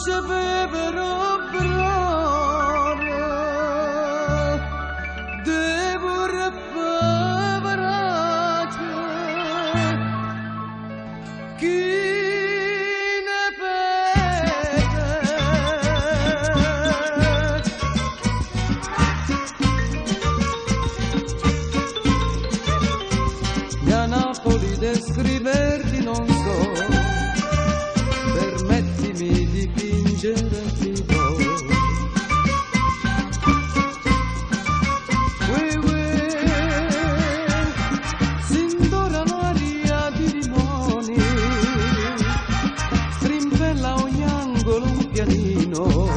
faccia bevere brare, devo repavarate, chi ne vede? E a Napoli descriverti non so, permettimi di fingere ti do. S'indora l'aria di limoni, strimpella ogni angolo un pianino,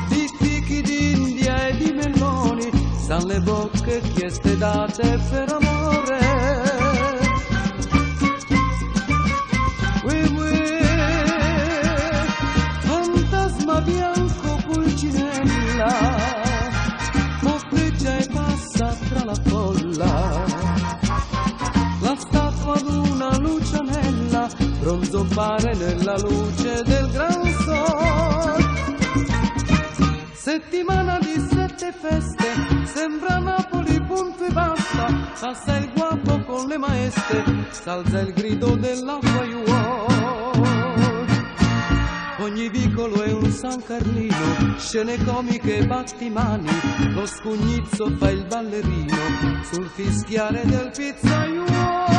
di fichi d'India e di meloni, san le bocche chieste date per amore. Fantasma bianco pulcinella, moffeggia e passa tra la folla, la statua d'una lucianella, bronzo pare nella luce del gran sol. Settimana di 7 feste, sembra Napoli punto e basta, passa il guapo con le maestre, s'alza il grido dell'acquaiuolo. Ogni vicolo è un San Carlino, scene comiche e battimani, lo scugnizzo fa il ballerino sul fischiare del pizzaiuolo.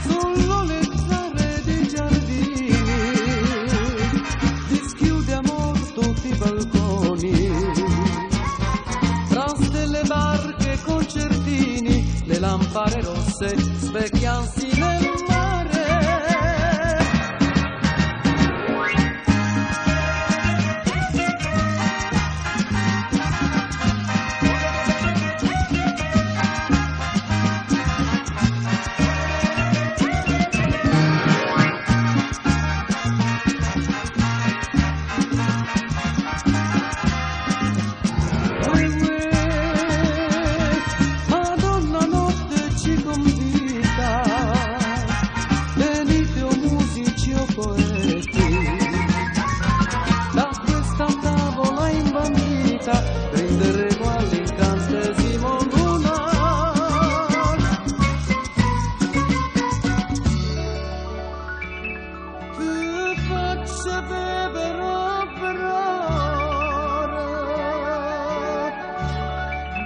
Sull'olezzare dei giardini dischiude a morto tutti i balconi, tra stelle barche concertini, le lampare rosse specchiansi nel mare. Madonna notte ci convita, venite o musici o poeti, da questa tavola imbandita prenderemo all'incantesimo lunar. Ti faccia bevere brare,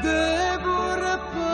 devo repavarate,